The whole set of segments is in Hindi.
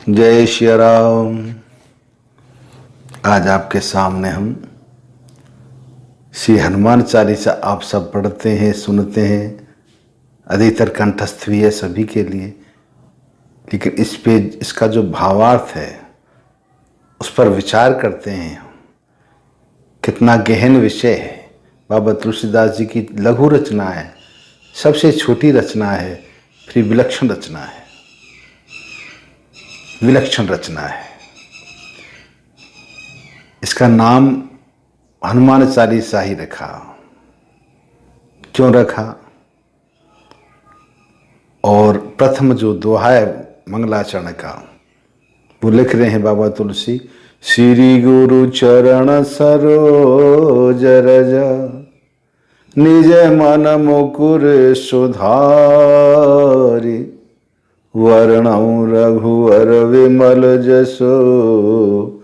जय श्री राम। आज आपके सामने हम श्री हनुमान चालीसा आप सब पढ़ते हैं, सुनते हैं, अधिकतर कंठस्थ भी है सभी के लिए, लेकिन इस पे इसका जो भावार्थ है उस पर विचार करते हैं। कितना गहन विषय है। बाबा तुलसीदास जी की लघु रचना है, सबसे छोटी रचना है, फिर विलक्षण रचना है, विलक्षण रचना है। इसका नाम हनुमान चालीसा ही रखा। क्यों रखा? और प्रथम जो दोहा है मंगलाचरण का, वो लिख रहे हैं बाबा तुलसी। श्री गुरु चरण सरोज रज, निज मन मुकुर सुधारि, वर्णौ रघुवर विमल जसो,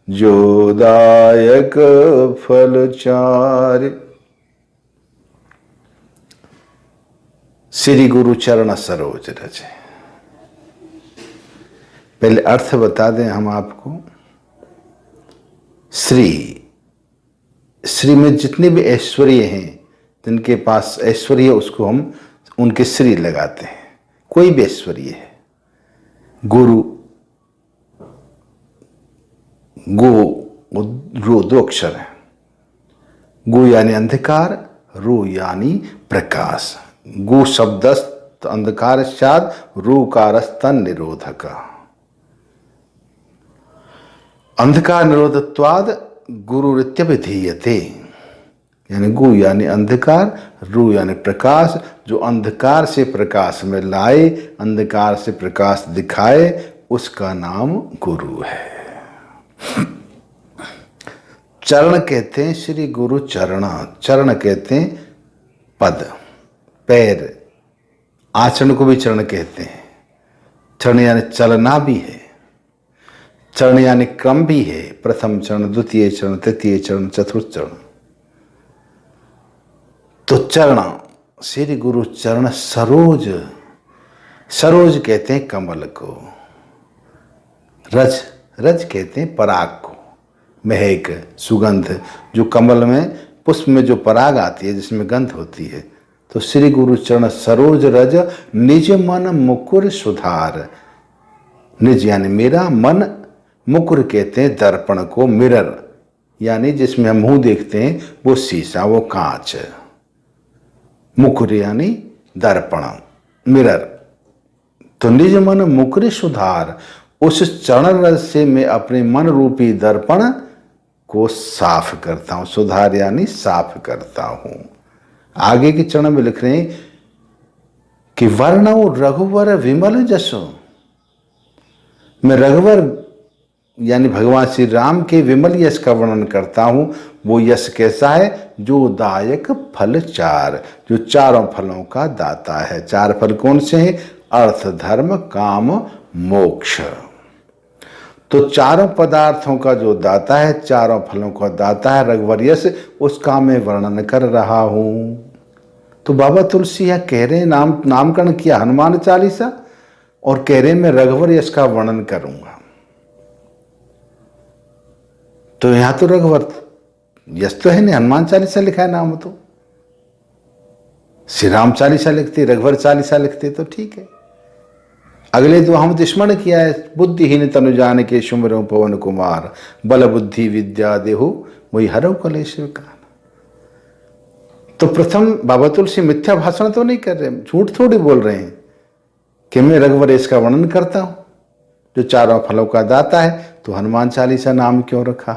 जो दायक फल चारि। श्री गुरु चरण सरोज रज। पहले अर्थ बता दें हम आपको। श्री में जितने भी ऐश्वर्य हैं, जिनके पास ऐश्वर्य है उसको हम उनके श्री लगाते हैं। कोई भी ऐश्वर्य है। गुरु, रो दो अक्षर है। गु यानी अंधकार, रू यानी प्रकाश। गु शब्दस्त अंधकार शाद, रूकारस्तन निरोधक। अंधकार निरोधत्वाद गुरु विधीयते, यानी गु यानी अंधकार, रू यानी प्रकाश। जो अंधकार से प्रकाश में लाए, अंधकार से प्रकाश दिखाए, उसका नाम गुरु है। चरण कहते हैं श्री गुरु चरण। चरण कहते हैं पद, पैर। आचरण को भी चरण कहते हैं। चरण यानी चलना भी है, चरण यानी क्रम भी है। प्रथम चरण, द्वितीय चरण, तृतीय चरण, चतुर्थ चरण। तो चरण, श्री गुरु चरण सरोज। सरोज कहते हैं कमल को। रज, रज कहते हैं पराग को, महक, सुगंध। जो कमल में, पुष्प में जो पराग आती है, जिसमें गंध होती है। तो श्री गुरु चरण सरोज रज, निज मन मुकुर सुधार। निज यानी मेरा, मन, मुकुर कहते हैं दर्पण को, मिरर यानी जिसमें हम मुंह देखते हैं, वो शीशा, वो कांच। मुकुर यानी दर्पण, मिरर। तो निज मन मुकुर सुधार, उस चरण रज से मैं अपने मन रूपी दर्पण को साफ करता हूं। सुधार यानी साफ करता हूं। आगे के चरण में लिख रहे हैं कि वर्णौ रघुवर विमल जसो। मैं रघुवर यानी भगवान श्री राम के विमल यश का वर्णन करता हूं। वो यश कैसा है? जो दायक फल चार, जो चारों फलों का दाता है। चार फल कौन से हैं? अर्थ, धर्म, काम, मोक्ष। तो चारों पदार्थों का जो दाता है, चारों फलों का दाता है रघुवर यश, उसका मैं वर्णन कर रहा हूं। तो बाबा तुलसी यह कह रहे हैं, नामकरण किया हनुमान चालीसा, और कह रहे हैं मैं रघुवर यश का वर्णन करूंगा। तो यहां तो रघुवर यश तो है नहीं, हनुमान चालीसा लिखा है नाम। तो श्री राम चालीसा लिखते, रघुवर चालीसा लिखते तो ठीक है। अगले दो हम स्मरण किया है, बुद्धिहीन तनु जान के सुमिरौ पवन कुमार, बल बुद्धि विद्या देहु वही हरौ कलेश विकार। तो प्रथम बाबा तुलसी मिथ्या भाषण तो नहीं कर रहे, झूठ थोड़ी बोल रहे हैं कि मैं रघुवर यश का वर्णन करता हूं, जो चारों फलों का दाता है। तो हनुमान चालीसा नाम क्यों रखा?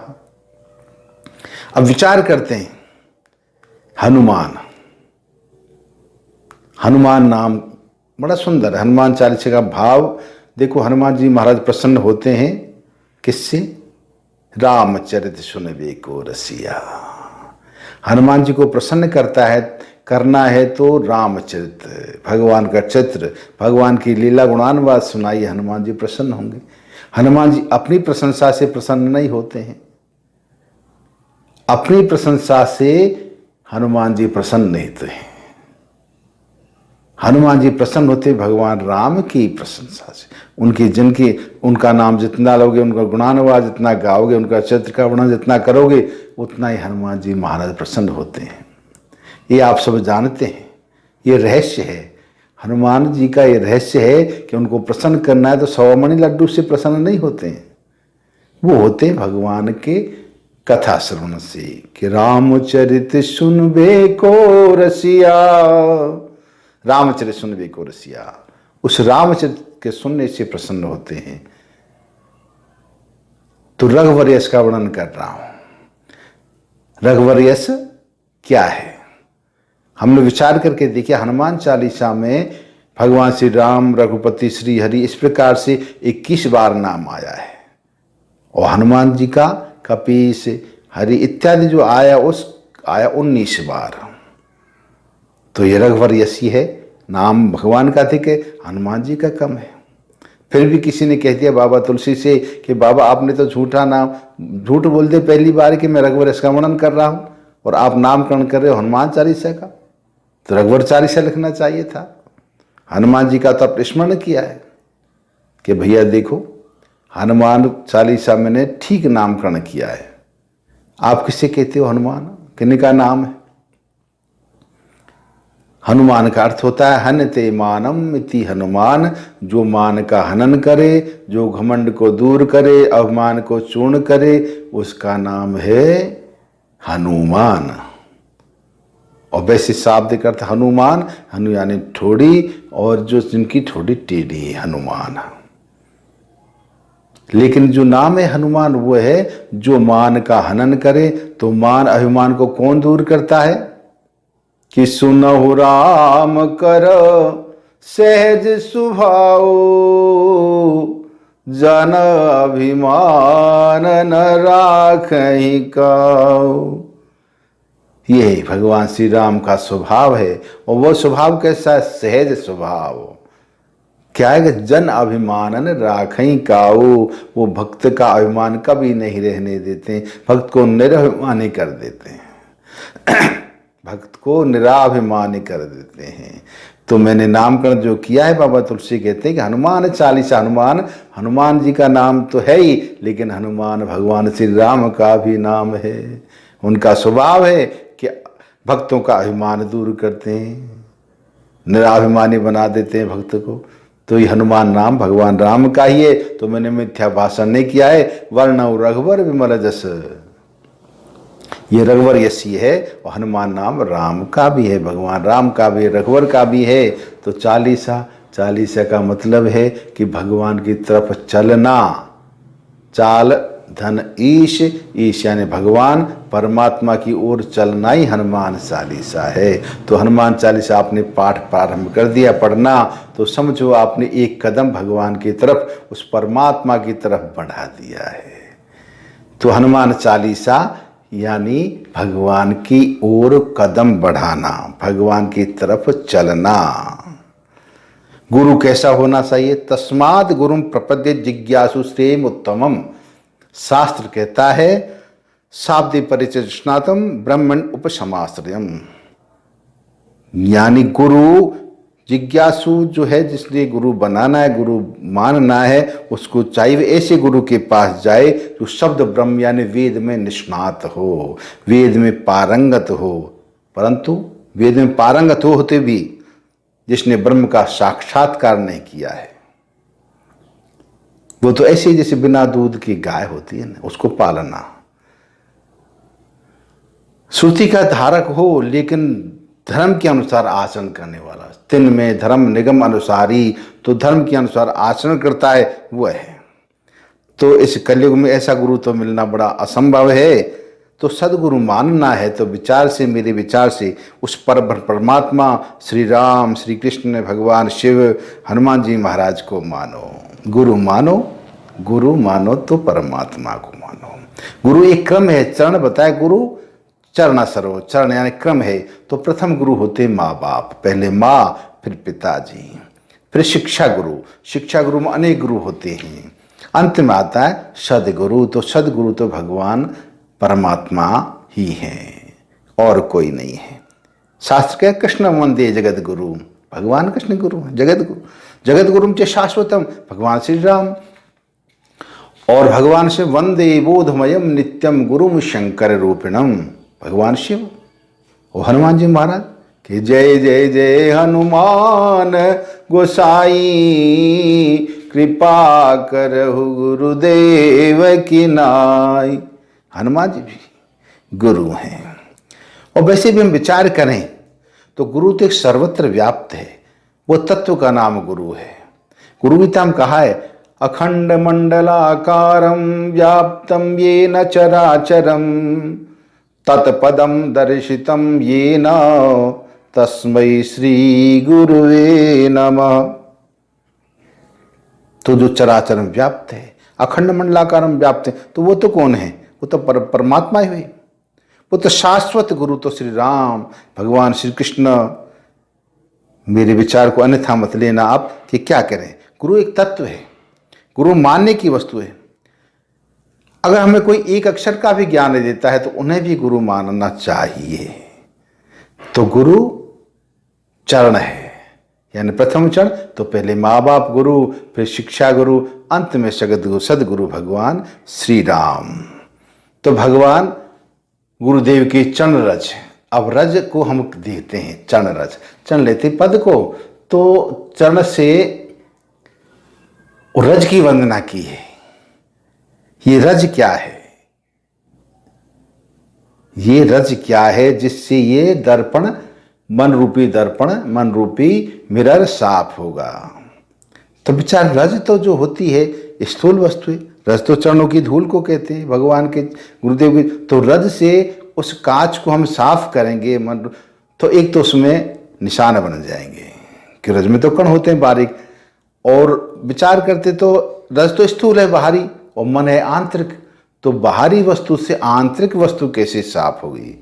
अब विचार करते हैं। हनुमान, हनुमान नाम बड़ा सुंदर है। हनुमान चालीसा का भाव देखो। हनुमान जी महाराज प्रसन्न होते हैं किससे? रामचरित सुनबे को रसिया। हनुमान जी को प्रसन्न करना है तो रामचरित, भगवान का चित्र, भगवान की लीला गुणानुवाद सुनाइए, हनुमान जी प्रसन्न होंगे। हनुमान जी अपनी प्रशंसा से प्रसन्न नहीं होते हैं। अपनी प्रशंसा से हनुमान जी प्रसन्न नहीं थे। हनुमान जी प्रसन्न होते भगवान राम की प्रशंसा से। उनका नाम जितना लोगे, उनका गुणानुवाद जितना गाओगे, उनका चरित्र का वर्णन जितना करोगे, उतना ही हनुमान जी महाराज प्रसन्न होते हैं। ये आप सब जानते हैं, ये रहस्य है हनुमान जी का। ये रहस्य है कि उनको प्रसन्न करना है तो 100 मणि लड्डू से प्रसन्न नहीं होते हैं, वो होते हैं भगवान के कथा श्रवण से। कि रामचरित सुनबे को रसिया, रामचरित सुनबे को रसिया, उस रामचरित के सुनने से प्रसन्न होते हैं। तो रघुवर यश का वर्णन कर रहा हूं। रघुवर यश क्या है, हमने विचार करके देखिए। हनुमान चालीसा में भगवान श्री राम, रघुपति, श्री हरि, इस प्रकार से 21 बार नाम आया है। और हनुमान जी का कपीस, हरि इत्यादि जो आया आया 19 बार। तो ये रघुवर यशी है, नाम भगवान का अधिक है, हनुमान जी का कम है। फिर भी किसी ने कह दिया बाबा तुलसी से कि बाबा आपने तो झूठ बोल दे पहली बार कि मैं रघुवर यश का वर्णन कर रहा हूं और आप नामकरण कर रहे हो हनुमान चालीसा का। तो रघुवर चालीसा लिखना चाहिए था। हनुमान जी का तो आप स्मरण किया है कि भैया देखो हनुमान चालीसा मैंने ठीक नामकरण किया है। आप किससे कहते हो हनुमान, किनका नाम है? हनुमान का अर्थ होता है हनते मानम इति हनुमान, जो मान का हनन करे, जो घमंड को दूर करे, अभिमान को चूर्ण करे, उसका नाम है हनुमान। और वैसे शाब्दिक अर्थ हनुमान, हनु यानी ठोड़ी, और जो जिनकी ठोड़ी टेढ़ी है हनुमान। लेकिन जो नाम है हनुमान वो है जो मान का हनन करे। तो मान अभिमान को कौन दूर करता है? कि सुनहु राम कर सहज स्वभाव, जन अभिमान न राखहि काऊ। ये भगवान श्री राम का स्वभाव है। और वो स्वभाव कैसा है? सहज स्वभाव। क्या है कि जन अभिमानन राखई काऊ, वो भक्त का अभिमान कभी नहीं रहने देते, भक्त को निराभिमानी कर देते हैं। भक्त को निराभिमानी कर देते हैं। तो मैंने नामकरण जो किया है, बाबा तुलसी कहते हैं कि हनुमान चालीसा, हनुमान जी का नाम तो है ही, लेकिन हनुमान भगवान श्री राम का भी नाम है। उनका स्वभाव है कि भक्तों का अभिमान दूर करते हैं, निराभिमानी बना देते हैं भक्त को। तो ये हनुमान नाम भगवान राम का ही है। तो मैंने मिथ्या भाषण नहीं किया है। वर्णव रघुवर विमल जस, ये रघुवर यशी है और हनुमान नाम राम का भी है, भगवान राम का भी है, रघुवर का भी है। तो चालीसा का मतलब है कि भगवान की तरफ चलना। चाल धन ईश, ईश यानी भगवान, परमात्मा की ओर चलना ही हनुमान चालीसा है। तो हनुमान चालीसा आपने पाठ प्रारंभ कर दिया पढ़ना, तो समझो आपने एक कदम भगवान की तरफ, उस परमात्मा की तरफ बढ़ा दिया है। तो हनुमान चालीसा यानी भगवान की ओर कदम बढ़ाना, भगवान की तरफ चलना। गुरु कैसा होना चाहिए? तस्मात् गुरुम प्रपद्ये जिज्ञासु श्रेम उत्तमम। शास्त्र कहता है शाब्दि परिचय स्नातम ब्रह्मण उपशमाश्रयम, यानी गुरु जिज्ञासु जो है, जिसने गुरु बनाना है, गुरु मानना है, उसको चाहिए ऐसे गुरु के पास जाए जो शब्द ब्रह्म यानी वेद में निष्णात हो, वेद में पारंगत हो। परंतु वेद में पारंगत होते भी जिसने ब्रह्म का साक्षात्कार नहीं किया है, वो तो ऐसे जैसे बिना दूध की गाय होती है ना, उसको पालना। श्रुति का धारक हो लेकिन धर्म के अनुसार आचरण करने वाला, तिन में धर्म निगम अनुसारी, तो धर्म के अनुसार आचरण करता है वह है। तो इस कलयुग में ऐसा गुरु तो मिलना बड़ा असंभव है। तो सदगुरु मानना है तो विचार से, मेरे विचार से उस परमात्मा श्री राम, श्री कृष्ण, भगवान शिव, हनुमान जी महाराज को मानो। गुरु मानो तो परमात्मा को मानो। गुरु एक क्रम है, चरण बताए गुरु चरण सरो, चरण यानी क्रम है। तो प्रथम गुरु होते माँ बाप, पहले माँ फिर पिताजी, फिर शिक्षा गुरु में अनेक गुरु होते हैं। अंत में आता है सदगुरु। तो सदगुरु तो भगवान परमात्मा ही है और कोई नहीं है। शास्त्र के कृष्ण वंदे जगत गुरु, भगवान कृष्ण गुरु हैं, जगत गुरु। जगत गुरुम च शाश्वतम, भगवान श्री राम। और भगवान शिव वंदे बोधमयम नित्यम गुरुम शंकर रूपिणम, भगवान शिव। और हनुमान जी महाराज कि जय जय जय हनुमान गोसाई, कृपा करहु गुरुदेव की नाई। हनुमान जी भी गुरु हैं। और वैसे भी हम विचार करें तो गुरु तो एक सर्वत्र व्याप्त है, वो तत्व का नाम गुरु है। गुरु गीता में कहा है अखंड मंडलाकारं व्याप्तं येन चराचरं तत्पदं दर्शितं येन तस्मै श्री गुरुवे नमः। तो जो चराचर में व्याप्त है, अखंड मंडलाकार में व्याप्त है, तो वो तो कौन है? वो तो परमात्मा ही हुई। वो तो शाश्वत गुरु तो श्री राम, भगवान श्री कृष्ण। मेरे विचार को अन्यथा मत लेना आप कि क्या करें। गुरु एक तत्व है, गुरु मानने की वस्तु है। अगर हमें कोई एक अक्षर का भी ज्ञान देता है तो उन्हें भी गुरु मानना चाहिए। तो गुरु चरण है, यानी प्रथम चरण तो पहले माँ बाप गुरु, फिर शिक्षा गुरु, अंत में सदगुरु सदगुरु भगवान श्री राम। तो भगवान गुरुदेव की चरण रज। अब रज को हम देखते हैं, चरण रज, चरण लेते पद को, तो चरण से रज की वंदना की है। ये रज क्या है? ये रज क्या है जिससे ये दर्पण, मन रूपी दर्पण, मन रूपी मिरर साफ होगा? तो विचार रज तो जो होती है स्थूल वस्तु है। रज तो चरणों की धूल को कहते हैं भगवान के, गुरुदेव की। तो रज से उस कांच को हम साफ करेंगे मन, तो एक तो उसमें निशान बन जाएंगे कि रज में तो कण होते हैं बारीक। और विचार करते तो रज तो स्थूल है बाहरी, और मन है आंतरिक। तो बाहरी वस्तु से आंतरिक वस्तु कैसे साफ होगी,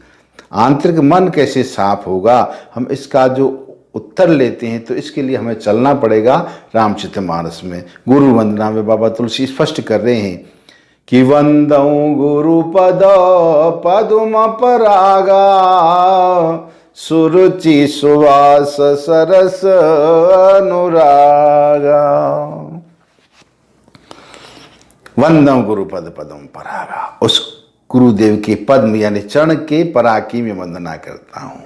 आंतरिक मन कैसे साफ होगा? हम इसका जो उत्तर लेते हैं तो इसके लिए हमें चलना पड़ेगा रामचरितमानस में। गुरु वंदना में बाबा तुलसी स्पष्ट कर रहे हैं कि वंदऊ गुरु पद पदुम परागा, सुरुचि सुवास सरस अनुरागा। वंदम गुरु पद पदम परागा, उस गुरुदेव के पद्म यानी चरण के पराग में वंदना करता हूं।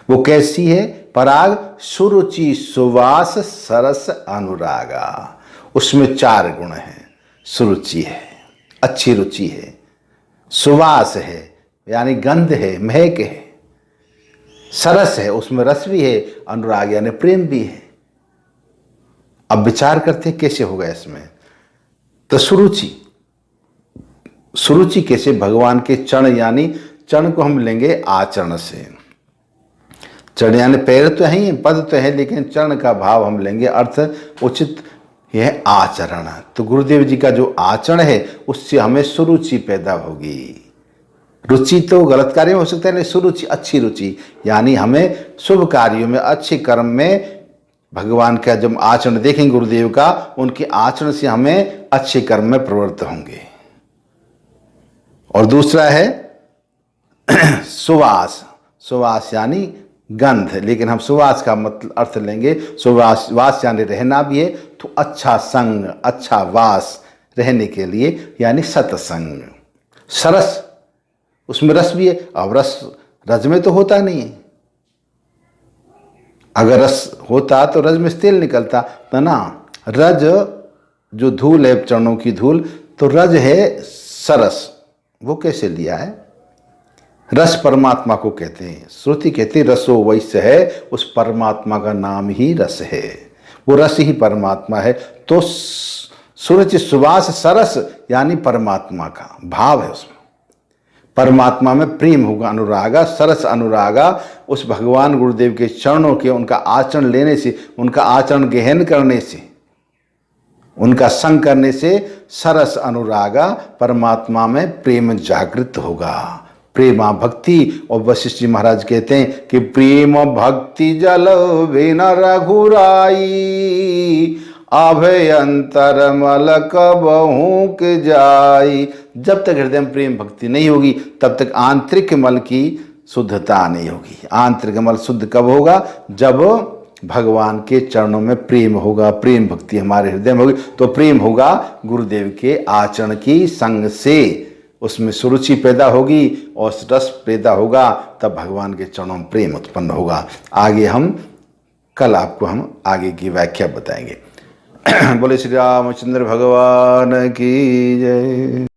वो कैसी है? पराग सुरुचि सुवास सरस अनुरागा। उसमें 4 गुण हैं। सुरुचि है, अच्छी रुचि है। सुवास है यानी गंध है, महक है। सरस है, उसमें रस भी है। अनुराग यानी प्रेम भी है। अब विचार करते हैं कैसे होगा इसमें। तो सुरुचि, सुरुचि कैसे? भगवान के चरण, यानी चरण को हम लेंगे आचरण से। चरण यानी पैर तो है ही, पद तो है, लेकिन चरण का भाव हम लेंगे अर्थ उचित यह आचरण। तो गुरुदेव जी का जो आचरण है उससे हमें सुरुचि पैदा होगी। रुचि तो गलत कार्य में हो सकता है, लेकिन सुरुचि अच्छी रुचि, यानी हमें शुभ कार्यों में, अच्छे कर्म में भगवान का जब आचरण देखेंगे गुरुदेव का, उनके आचरण से हमें अच्छे कर्म में प्रवृत्त होंगे। और दूसरा है सुवास। सुवास यानी गंध, लेकिन हम सुवास का मतलब अर्थ लेंगे, सुवास वास यानी रहना भी है, तो अच्छा संग, अच्छा वास रहने के लिए, यानी सत्संग। सरस, उसमें रस भी है। अब रस रज में तो होता नहीं है। अगर रस होता तो रज में से तेल निकलता तो ना। रज जो धूल है, चरणों की धूल, तो रज है सरस। वो कैसे लिया है? रस परमात्मा को कहते हैं। श्रुति कहती है रसो वैश्य है, उस परमात्मा का नाम ही रस है। वो रस ही परमात्मा है। तो सुरुचि सुवास सरस यानी परमात्मा का भाव है, उसमें परमात्मा में प्रेम होगा। अनुरागा, सरस अनुरागा, उस भगवान गुरुदेव के चरणों के, उनका आचरण लेने से, उनका आचरण गहन करने से, उनका संग करने से सरस अनुरागा, परमात्मा में प्रेम जागृत होगा। प्रेमा भक्ति। और वशिष्ठ जी महाराज कहते हैं कि प्रेम भक्ति जल बिन रघुराई, अभय अंतर मल कबहू के जाई। जब तक हृदय में प्रेम भक्ति नहीं होगी तब तक आंतरिक मल की शुद्धता नहीं होगी। आंतरिक मल शुद्ध कब होगा? जब भगवान के चरणों में प्रेम होगा, प्रेम भक्ति हमारे हृदय में होगी, तो प्रेम होगा गुरुदेव के आचरण की संग से, उसमें सुरुचि पैदा होगी और रस पैदा होगा, तब भगवान के चरणों में प्रेम उत्पन्न होगा। आगे कल आपको हम आगे की व्याख्या बताएंगे। बोले श्री रामचंद्र भगवान की जय।